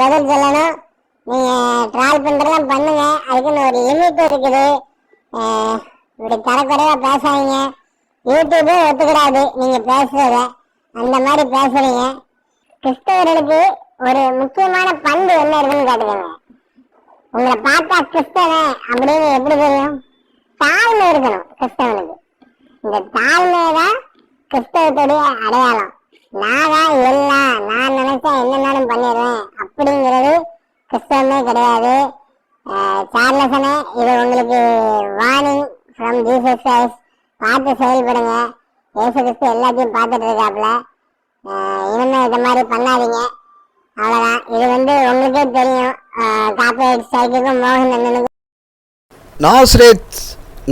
பதில் சொல்லணும். நீங்க ட்ரால் பண்றதெல்லாம் பண்ணுங்க, அதுக்குன்னு ஒரு லிமிட் இருக்குது. இப்படி தரக்குறைவா பேசாதீங்க. யூடியூபே ஒத்துக்கிறாது நீங்க பேசுறத, அந்த மாதிரி பேசுறீங்க. கிறிஸ்தவர்களுக்கு ஒரு முக்கியமான பண்பு என்ன இருக்குன்னு காட்டுங்க. உங்களை பார்த்தா கிறிஸ்தவன் அப்படின்னு எப்படி தெரியும்? தாழ்மை இருக்கணும் கிறிஸ்தவனுக்கு. இந்த தாழ்மைதான் கிறிஸ்தவத்துடைய அடையாளம். நான் எல்லாம், நான் நினைச்சா என்னன்னாலும் பண்ணிடுவேன் அப்படிங்கிறது கிறிஸ்தவமே கிடையாது. சார்லசனே, இது உங்களுக்கு வார்னிங் ஃப்ரம் ஜீசஸ் கிரைஸ்ட். பார்த்து செயல்படுங்க. இயேசு கிறிஸ்து எல்லாத்தையும் பார்த்துட்டு இருக்காப்புல. இனிமே இந்த மாதிரி பண்ணாதீங்க. அவ்வளோதான். இது உங்களுக்கே தெரியும். காப்பிரைட் ஸ்ட்ரைக்குக்கும் மோகன் அண்ணனுக்கும்.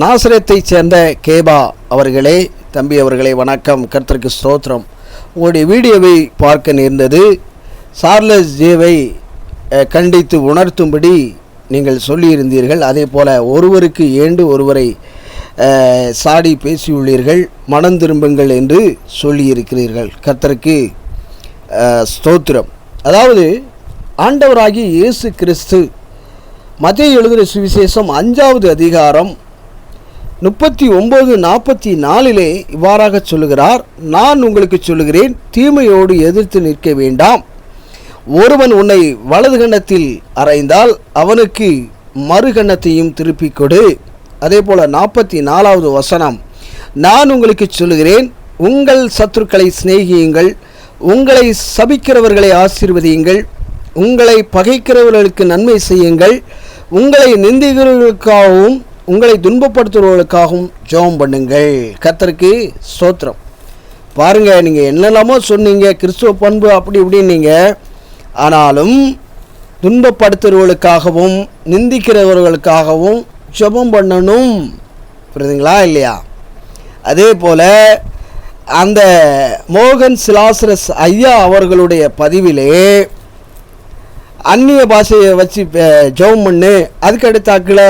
நாசரேத்தை சேர்ந்த கேபா அவர்களே, தம்பி அவர்களே, வணக்கம். கர்த்தருக்கு ஸ்தோத்திரம். உங்களுடைய வீடியோவை பார்க்க நேர்ந்தது. சார்லஸ் ஜேவை கண்டித்து உணர்த்தும்படி நீங்கள் சொல்லியிருந்தீர்கள். அதே போல் ஒருவருக்கு ஏண்டு ஒருவரை சாடி பேசியுள்ளீர்கள். மனம் திரும்புங்கள் என்று சொல்லியிருக்கிறீர்கள். கர்த்தருக்கு ஸ்தோத்திரம். அதாவது ஆண்டவராகிய இயேசு கிறிஸ்து மத்தேயு எழுதின சுவிசேஷம் 5வது அதிகாரம் 39-44 இவ்வாறாக சொல்லுகிறார். நான் உங்களுக்கு சொல்லுகிறேன், தீமையோடு எதிர்த்து நிற்க வேண்டாம். ஒருவன் உன்னை வலது கன்னத்தில் அறைந்தால் அவனுக்கு மறு கன்னத்தையும் திருப்பிக் கொடு. அதே போல் 44வது வசனம், நான் உங்களுக்கு சொல்லுகிறேன், உங்கள் சத்துருக்களை சிநேகியுங்கள், உங்களை சபிக்கிறவர்களை ஆசீர்வதியுங்கள், உங்களை பகைக்கிறவர்களுக்கு நன்மை செய்யுங்கள், உங்களை நிந்திக்கிறவர்களுக்காகவும் உங்களை துன்பப்படுத்துகிறவர்களுக்காகவும் ஜெபம் பண்ணுங்கள். கர்த்தருக்கு ஸ்தோத்திரம். பாருங்கள், நீங்கள் என்னெல்லாமோ சொன்னீங்க, கிறிஸ்துவ பண்பு அப்படி இப்படின்னீங்க. ஆனாலும் துன்பப்படுத்துகிறவர்களுக்காகவும் நிந்திக்கிறவர்களுக்காகவும் ஜெபம் பண்ணணும். புரியுதுங்களா இல்லையா? அதே போல் அந்த மோகன் சிலாசரஸ் ஐயா அவர்களுடைய பதிவிலே அந்நிய பாஷையை வச்சு ஜெபம் பண்ணு, அதுக்கு அடுத்தாக்கில்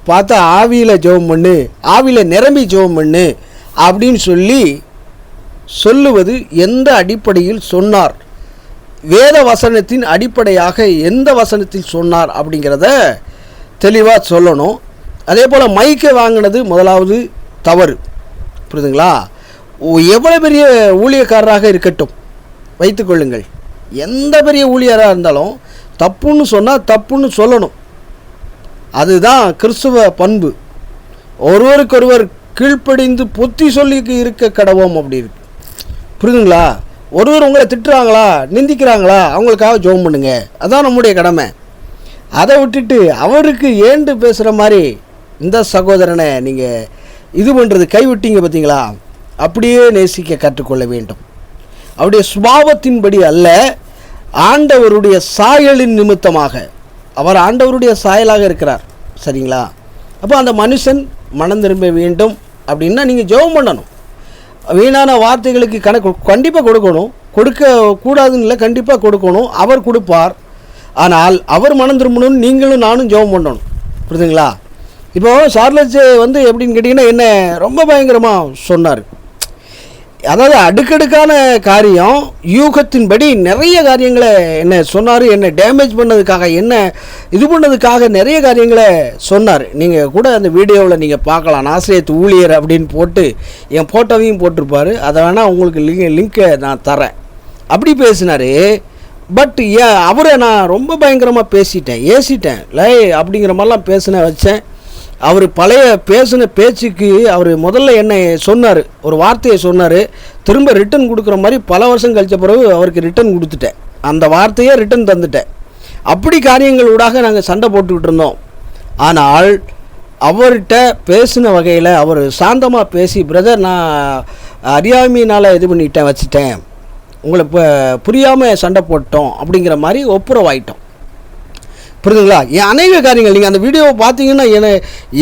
பார்த்தா ஆவியில் ஜெபம் பண்ணு, ஆவியில் நிரம்பி ஜெபம் பண்ணு அப்படின்னு சொல்லுவது எந்த அடிப்படையில் சொன்னார்? வேத வசனத்தின் அடிப்படையாக எந்த வசனத்தில் சொன்னார் அப்படிங்கிறத தெளிவாக சொல்லணும். அதே போல் மைக்கை வாங்கினது முதலாவது தவறு. புரியுதுங்களா? எவ்வளோ பெரிய ஊழியக்காரராக இருக்கட்டும் வைத்துக்கொள்ளுங்கள், எந்த பெரிய ஊழியராக இருந்தாலும் தப்புன்னு சொன்னால் தப்புன்னு சொல்லணும். அதுதான் கிறிஸ்துவ பண்பு. ஒருவருக்கொருவர் கீழ்ப்படிந்து பொத்தி சொல்லி இருக்க கடவோம் அப்படி இருக்கு. புரியுதுங்களா? ஒருவர் உங்களை திட்டுறாங்களா, நிந்திக்கிறாங்களா, அவங்களுக்காக ஜெபம் பண்ணுங்க. அதான் நம்முடைய கடமை. அதை விட்டுட்டு அவருக்கு ஏண்டு பேசுகிற மாதிரி இந்த சகோதரனை நீங்கள் இது பண்ணுறது கைவிட்டீங்க பார்த்தீங்களா? அப்படியே நேசிக்க கற்றுக்கொள்ள வேண்டும். அவருடைய சுபாவத்தின்படி அல்ல, ஆண்டவருடைய சாயலின் நிமித்தமாக. அவர் ஆண்டவருடைய சாயலாக இருக்கிறார். சரிங்களா? அப்போ அந்த மனுஷன் மனம் திரும்ப வேண்டும் அப்படின்னா நீங்கள் ஜெபம் பண்ணணும். வீணான வார்த்தைகளுக்கு கணக்கு கண்டிப்பாக கொடுக்கணும். கொடுக்க கூடாதுன்னு இல்லை, கண்டிப்பாக கொடுக்கணும். அவர் கொடுப்பார். ஆனால் அவர் மனம் திரும்பணும், நீங்களும் நானும் ஜெபம் பண்ணணும். புரியுதுங்களா? இப்போது சார்லஸ் எப்படின்னு கேட்டிங்கன்னா என்ன ரொம்ப பயங்கரமாக சொன்னார். அதாவது அடுக்கடுக்கான காரியம், யூகத்தின்படி நிறைய காரியங்களை என்ன சொன்னார். என்ன டேமேஜ் பண்ணதுக்காக, என்ன இது பண்ணதுக்காக நிறைய காரியங்களை சொன்னார். நீங்கள் கூட அந்த வீடியோவில் நீங்கள் பார்க்கலாம். நாசரேத்து ஊழியர் அப்படின்னு போட்டு என் ஃபோட்டோவையும் போட்டிருப்பார். அதை வேணால் உங்களுக்கு லிங்கை நான் தரேன். அப்படி பேசினார். பட் அவரை நான் ரொம்ப பயங்கரமாக ஏசிட்டேன் லை அப்படிங்கிற மாதிரிலாம் வச்சேன். அவர் பழைய பேசின பேச்சுக்கு அவர் முதல்ல என்னை சொன்னார், ஒரு வார்த்தையை சொன்னார். திரும்ப ரிட்டன் கொடுக்குற மாதிரி பல வருஷம் கழித்த பிறகு அவருக்கு ரிட்டன் கொடுத்துட்டேன். அந்த வார்த்தையே ரிட்டன் தந்துட்டேன். அப்படி காரியங்களூடாக நாங்கள் சண்டை போட்டுக்கிட்டு இருந்தோம். ஆனால் அவர்கிட்ட பேசின வகையில் அவர் சாந்தமாக பேசி, பிரதர் நான் அறியாமையினால் இது பண்ணிட்டேன், வச்சுட்டேன், உங்களை இப்போ புரியாமல் சண்டை போட்டோம் அப்படிங்கிற மாதிரி ஒப்புரவாயிட்டோம். புரியுதுங்களா? என் அநேக காரியங்கள் நீங்கள் அந்த வீடியோவை பார்த்தீங்கன்னா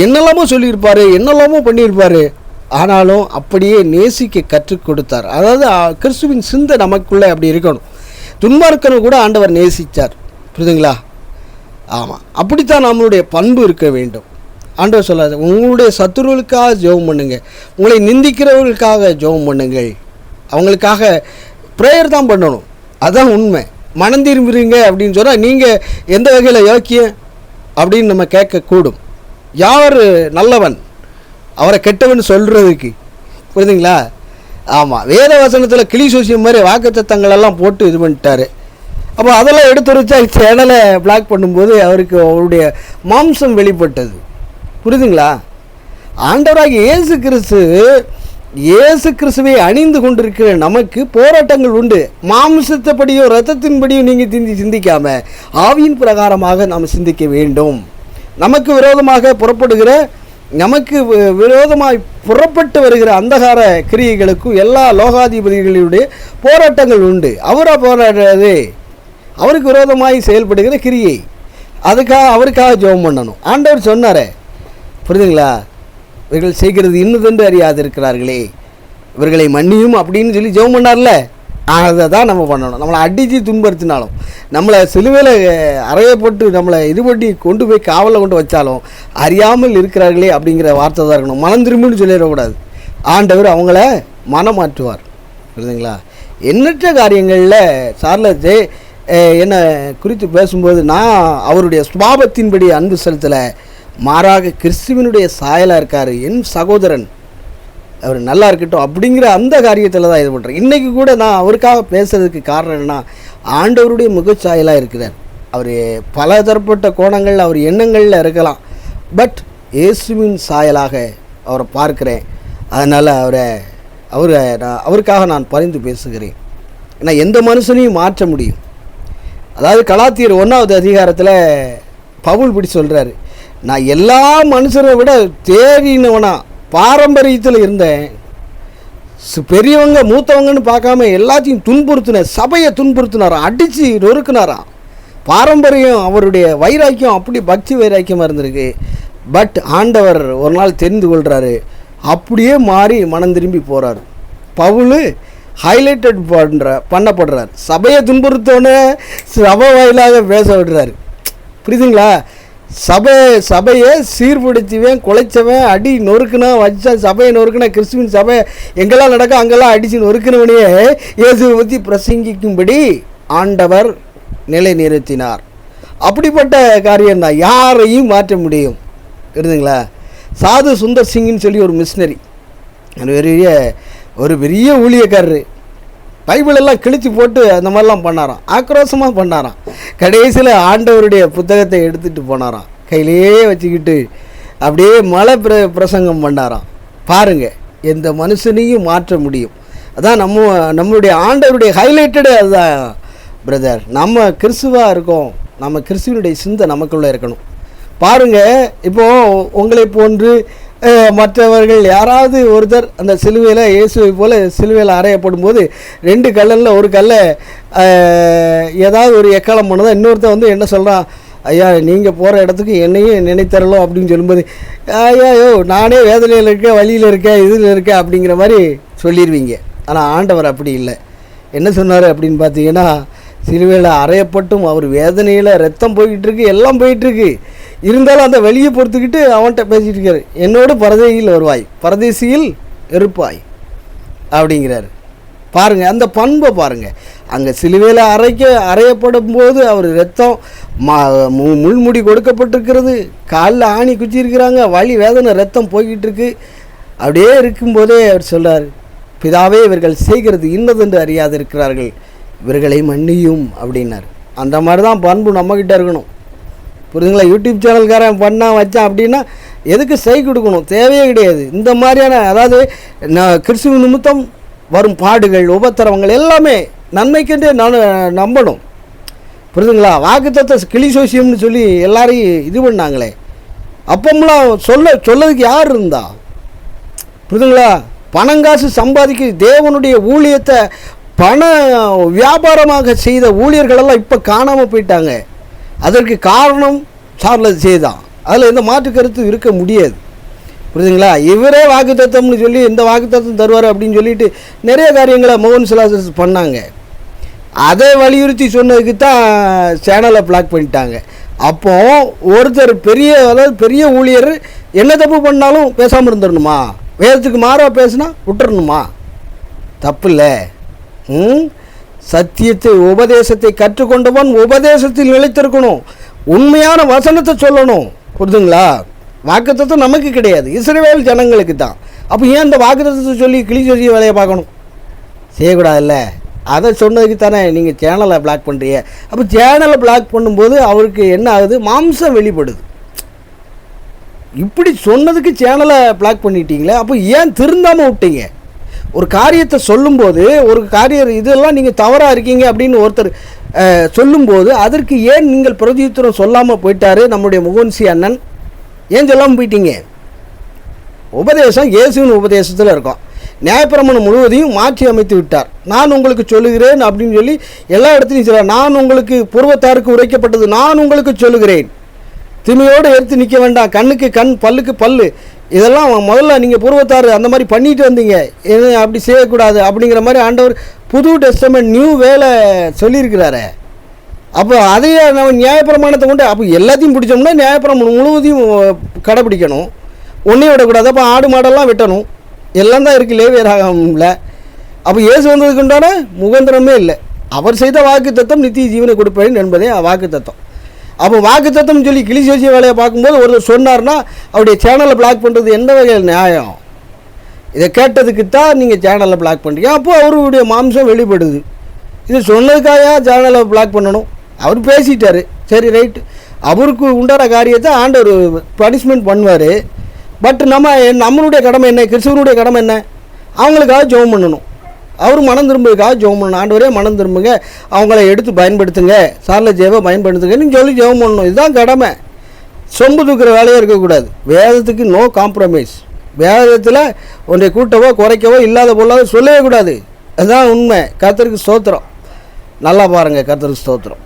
என்னெல்லாமோ சொல்லியிருப்பார், என்னெல்லாமோ பண்ணியிருப்பார். ஆனாலும் அப்படியே நேசிக்க கற்றுக் கொடுத்தார். அதாவது கிறிஸ்துவின் சிந்தை நமக்குள்ளே அப்படி இருக்கணும். துன்மார்க்கனும் கூட ஆண்டவர் நேசித்தார். புரியுதுங்களா? ஆமாம், அப்படித்தான் நம்மளுடைய பண்பு இருக்க வேண்டும். ஆண்டவர் சொல்லாது, உங்களுடைய சத்துருவுகளுக்காக ஜெபம் பண்ணுங்க, உங்களை நிந்திக்கிறவர்களுக்காக ஜெபம் பண்ணுங்கள், அவங்களுக்காக ப்ரேயர் தான் பண்ணணும். அதுதான் உண்மை. மனம் திரும்புறீங்க அப்படின்னு சொன்னால் நீங்கள் எந்த வகையில் யோக்கியம் அப்படின்னு நம்ம கேட்கக்கூடும். யார் நல்லவன் அவரை கெட்டவன் சொல்கிறதுக்கு? புரியுதுங்களா? ஆமாம், வேத வசனத்தில் கிளி சோசியம் மாதிரி வாக்குத்தத்தங்களெல்லாம் போட்டு இது பண்ணிட்டாரு. அப்போ அதெல்லாம் எடுத்து வச்சா சேனலை பிளாக் பண்ணும்போது அவருடைய மாம்சம் வெளிப்பட்டது. புரியுதுங்களா? ஆண்டவராகிய இயேசு கிறிஸ்துவை அணிந்து கொண்டிருக்கிற நமக்கு போராட்டங்கள் உண்டு. மாம்சத்தைப்படியோ இரத்தத்தின்படியோ நீங்கள் சிந்திக்காமல் ஆவியின் பிரகாரமாக நாம் சிந்திக்க வேண்டும். நமக்கு விரோதமாக புறப்பட்டு வருகிற அந்தகார கிரியைகளுக்கும் எல்லா லோகாதிபதிகளுடைய போராட்டங்கள் உண்டு. போராடுறது அவருக்கு விரோதமாய் செயல்படுகிற கிரியை. அவருக்காக ஜெபம் பண்ணணும். ஆண்டவர் சொன்னாரே, புரியுதுங்களா? இவர்கள் செய்கிறது இன்னதென்று அறியாது இருக்கிறார்களே, இவர்களை மன்னியும் அப்படின்னு சொல்லி ஜெபம் பண்ணார்ல, அதை தான் நம்ம பண்ணணும். நம்மளை அடித்து துன்படுத்தினாலும், நம்மளை சிலுவையில் அறையப்பட்டு நம்மளை இது பண்ணி கொண்டு போய் காவலில் கொண்டு வச்சாலும் அறியாமல் இருக்கிறார்களே அப்படிங்கிற வார்த்தை தான் இருக்கணும். மனம் திரும்பின்னு சொல்லிடக்கூடாது. ஆண்டவர் அவங்கள மனம் மாற்றுவார். புரியுதுங்களா? எண்ணற்ற காரியங்களில் சார்லஸ் என்னை குறித்து பேசும்போது நான் அவருடைய சுபாவத்தின்படி அன்பு செலுத்தலை, மாறாக கிறிஸ்துவனுடைய சாயலாக இருக்கார், என் சகோதரன், அவர் நல்லா இருக்கட்டும் அப்படிங்கிற அந்த காரியத்தில் தான் இது பண்ணுறேன். இன்றைக்கி கூட நான் அவருக்காக பேசுகிறதுக்கு காரணம் என்னென்னா, ஆண்டவருடைய முகச்சாயலாக இருக்கிறார். அவர் பல தரப்பட்ட கோணங்களில் அவர் எண்ணங்களில் இருக்கலாம், பட் இயேசுவின் சாயலாக அவரை பார்க்குறேன். அதனால் அவருக்காக நான் பரிந்து பேசுகிறேன். ஏன்னா எந்த மனுஷனையும் மாற்ற முடியும். அதாவது கலாத்தியர் 1வது அதிகாரத்தில் பவுல் இப்படி சொல்கிறாரு, நான் எல்லா மனுஷரை விட தேறினவனா பாரம்பரியத்தில் இருந்தேன், பெரியவங்க மூத்தவங்கன்னு பார்க்காம எல்லாத்தையும் துன்புறுத்தின, சபையை துன்புறுத்தினாராம், அடித்து நொறுக்குனாராம். பாரம்பரியம் அவருடைய வைராக்கியம் அப்படி பக்தி வைராக்கியமாக இருந்திருக்கு. பட் ஆண்டவர் ஒரு நாள் தெரிந்து கொள்கிறாரு, அப்படியே மாறி மனம் திரும்பி போகிறார். பவுல் ஹைலைட்டட் பண்ணப்படுறார். சபையை துன்புறுத்தோன்னே சபை வாயிலாக பேச விடுறாரு. புரியுதுங்களா? சபையை சீர்படுத்திவேன், குலைச்சவன், அடி நொறுக்குனா வச்சா சபையை நொறுக்குனா, கிறிஸ்துவின் சபை எங்கெல்லாம் நடக்க அங்கெல்லாம் அடித்து நொறுக்கினவனையே இயேசுவை பற்றி பிரசங்கிக்கும்படி ஆண்டவர் நிலை நிறுத்தினார். அப்படிப்பட்ட காரியம்தான் யாரையும் மாற்ற முடியும். இருக்குதுங்களா? சாது சுந்தர் சிங்னு சொல்லி ஒரு மிஷினரி, ஒரு பெரிய ஊழியக்காரரு, பைபிளெல்லாம் கிழிச்சு போட்டு அந்த மாதிரிலாம் பண்ணாராம், ஆக்ரோஷமாக பண்ணாராம். கடைசியில் ஆண்டவருடைய புத்தகத்தை எடுத்துகிட்டு போனாராம், கையிலேயே வச்சுக்கிட்டு அப்படியே மலை பிரசங்கம் பண்ணாராம். பாருங்கள், எந்த மனுஷனையும் மாற்ற முடியும். அதான் நம்மளுடைய ஆண்டவருடைய ஹைலைட்டடு அதுதான் பிரதர். நம்ம கிறிஸ்துவாக இருக்கோம், நம்ம கிறிஸ்துவனுடைய சிந்தை நமக்குள்ளே இருக்கணும். பாருங்கள், இப்போது உங்களை போன்று மற்றவர்கள் யாராவது ஒருத்தர் அந்த சிலுவையில் இயேசுவை போல் சிலுவையில் அறையப்படும் போது 2 கல்லில் ஒரு கல்லை ஏதாவது ஒரு எக்காலம் பண்ணதான் இன்னொருத்தர் என்ன சொல்கிறான், ஐயா நீங்கள் போகிற இடத்துக்கு என்னையும் நினைத்தரலாம் அப்படின்னு சொல்லும்போது, ஐயாயோ நானே வேதனையில் இருக்கேன், வழியில் இருக்கேன், இதில் இருக்கேன் அப்படிங்கிற மாதிரி சொல்லிடுவீங்க. ஆனால் ஆண்டவர் அப்படி இல்லை. என்ன சொன்னார் அப்படின்னு பார்த்தீங்கன்னா, சிலுவையில் அறையப்பட்டும் அவர் வேதனையில் ரத்தம் போய்கிட்டு இருக்கு, எல்லாம் போயிட்டுருக்கு, இருந்தாலும் அந்த வெளியே பொறுத்துக்கிட்டு அவன்கிட்ட பேசிகிட்டு இருக்காரு, என்னோடு பரதேசியில் வருவாய், பரதேசியில் இருப்பாய் அப்படிங்கிறாரு. பாருங்கள், அந்த பண்பை பாருங்கள். அங்கே சிலுவையில் அறையப்படும் போது அவர் ரத்தம் முள்முடி கொடுக்கப்பட்டிருக்கிறது, காலில் ஆணி குச்சிருக்கிறாங்க, வலி வேதனை ரத்தம் போய்கிட்டு இருக்கு. அப்படியே இருக்கும்போதே அவர் சொல்கிறார், பிதாவே இவர்கள் செய்கிறது இன்னதென்று அறியாது இருக்கிறார்கள், இவர்களை மன்னியும் அப்படின்னார். அந்த மாதிரி தான் பண்பு நம்மக்கிட்ட இருக்கணும். புரியுதுங்களா? யூடியூப் சேனல்காரன் பண்ணால் வச்சான் அப்படின்னா எதுக்கு சைக் கொடுக்கணும், தேவையே கிடையாது. இந்த மாதிரியான அதாவது கிறிஸ்துவ நிமித்தம் வரும் பாடுகள் உபத்திரவங்கள் எல்லாமே நன்மைக்கென்றே நான் நம்பணும். புரியுதுங்களா? வாக்குத்தத்த கிளி சோசியம்னு சொல்லி எல்லாரையும் இது பண்ணாங்களே, அப்பமெல்லாம் சொல்லதுக்கு யார் இருந்தா? புரியுதுங்களா? பணங்காசு சம்பாதிக்க தேவனுடைய ஊழியத்தை பண வியாபாரமாக செய்த ஊழியர்களெல்லாம் இப்போ காணாமல் போயிட்டாங்க. அதற்கு காரணம் சார்லஸ் தான். அதில் எந்த மாற்று கருத்து இருக்க முடியாது. புரியுதுங்களா? இவரே வாக்குத்தத்தம்னு சொல்லி இந்த வாக்குத்தத்தம் தருவார் அப்படின்னு சொல்லிட்டு நிறைய காரியங்களை மோகன் சிலாசஸ் பண்ணாங்க. அதை வலியுறுத்தி சொன்னதுக்கு தான் சேனலை பிளாக் பண்ணிட்டாங்க. அப்போ ஒருத்தர் பெரிய ஊழியர் என்ன தப்பு பண்ணாலும் பேசாமல் இருந்துடணுமா? வேதத்துக்கு மாறாக பேசுனா விட்டுறணுமா? தப்பு இல்லை. சத்தியத்தை உபதேசத்தை கற்றுக்கொண்டவன் உபதேசத்தில் நிலைத்திருக்கணும், உண்மையான வசனத்தை சொல்லணும். புரிதுங்களா? வாக்குத்தத்தம் நமக்கு கிடையாது, இஸ்ரவேல் ஜனங்களுக்கு தான். அப்போ ஏன் அந்த வாக்குத்தத்தத்தை சொல்லி கிளி சொல்லி வேலையை பார்க்கணும்? செய்யக்கூடாதுல்ல. அதை சொன்னதுக்கு தானே நீங்கள் சேனலை பிளாக் பண்ணுறீங்க. அப்போ சேனலை பிளாக் பண்ணும்போது அவருக்கு என்ன ஆகுது? மாம்சம் வெளிப்படுது. இப்படி சொன்னதுக்கு சேனலை பிளாக் பண்ணிட்டீங்களே, அப்போ ஏன் திருந்தாமல் விட்டீங்க? ஒரு காரியத்தை சொல்லும்போது, ஒரு காரியம் இதெல்லாம் நீங்கள் தவறாக இருக்கீங்க அப்படின்னு ஒருத்தர் சொல்லும்போது அதற்கு ஏன் நீங்கள் பிரதியுத்தரம் சொல்லாமல் போயிட்டாரு நம்முடைய முகன்சி அண்ணன்? ஏன் சொல்லாமல் போயிட்டீங்க? உபதேசம் இயேசுவின் உபதேசத்தில் இருக்கும். நியாயப்பிரமாணம் முழுவதையும் மாற்றி அமைத்து விட்டார். நான் உங்களுக்கு சொல்லுகிறேன் அப்படின்னு சொல்லி எல்லா இடத்துலையும் சொல்கிறார். நான் உங்களுக்கு பூர்வத்தாருக்கு உரைக்கப்பட்டது நான் உங்களுக்கு சொல்லுகிறேன். திமையோடு எடுத்து நிற்க வேண்டாம், கண்ணுக்கு கண் பல்லுக்கு பல்லு. இதெல்லாம் முதல்ல நீங்கள் பூர்வத்தார் அந்த மாதிரி பண்ணிட்டு வந்தீங்க, அப்படி செய்யக்கூடாது அப்படிங்கிற மாதிரி ஆண்டவர் புது டெஸ்டமெண்ட் நியூ வேலை சொல்லியிருக்கிறாரு. அப்போ அதையே நம்ம நியாயப்பிரமாணத்தை கொண்டு அப்போ எல்லாத்தையும் பிடிச்சோம்னா நியாயப்பிரமாணம் முழுவதையும் கடைப்பிடிக்கணும், ஒன்றையும் விடக்கூடாது. அப்போ ஆடு மாடெல்லாம் வெட்டணும், எல்லாம் தான் இருக்குது லேவியராகமம்ல. அப்போ இயேசு வந்ததுக்கு உண்டான முகந்திரமே இல்லை. அவர் செய்த வாக்கு தத்தம் நித்திய ஜீவனை கொடுப்பேன் என்பதே வாக்கு தத்தம். அப்போ வாக்கு தத்தம் சொல்லி கிளி சேசிய வேலையை பார்க்கும்போது ஒருத்தர் சொன்னார்னா அவருடைய சேனலை பிளாக் பண்ணுறது எந்த வகையில் நியாயம்? இதை கேட்டதுக்கு தான் நீங்கள் சேனலை பிளாக் பண்ணுறீங்க. அப்போது அவருடைய மாம்சம் வெளிப்படுது. இது சொன்னதுக்காக சேனலை பிளாக் பண்ணணும்? அவர் பேசிட்டார், சரி ரைட்டு, அவருக்கு உண்டான காரியத்தை ஆண்டவர் பனிஷ்மெண்ட் பண்ணுவார். பட் நம்மளுடைய கடமை என்ன? கிறிஸ்துவனுடைய கடமை என்ன? அவங்களுக்காக ஜெபம் பண்ணணும். அவர் மனம் திரும்புறதுக்காக ஜெபம் பண்ணணும். ஆண்டவரே மனம் திரும்புங்க, அவங்கள எடுத்து பயன்படுத்துங்க, சார்ல ஜெப பயன்படுத்துங்கன்னு சொல்லி ஜெபம் பண்ணணும். இதுதான் கடமை. சொம்பு தூக்குற வேலையே இருக்கக்கூடாது. வேதத்துக்கு நோ காம்ப்ரமைஸ். வேதத்தில் ஒன்றை கூட்டவோ குறைக்கவோ இல்லாத பொருளாக சொல்லவே கூடாது. அதுதான் உண்மை. கர்த்தருக்கு ஸ்தோத்திரம். நல்லா பாருங்கள், கர்த்தருக்கு ஸ்தோத்திரம்.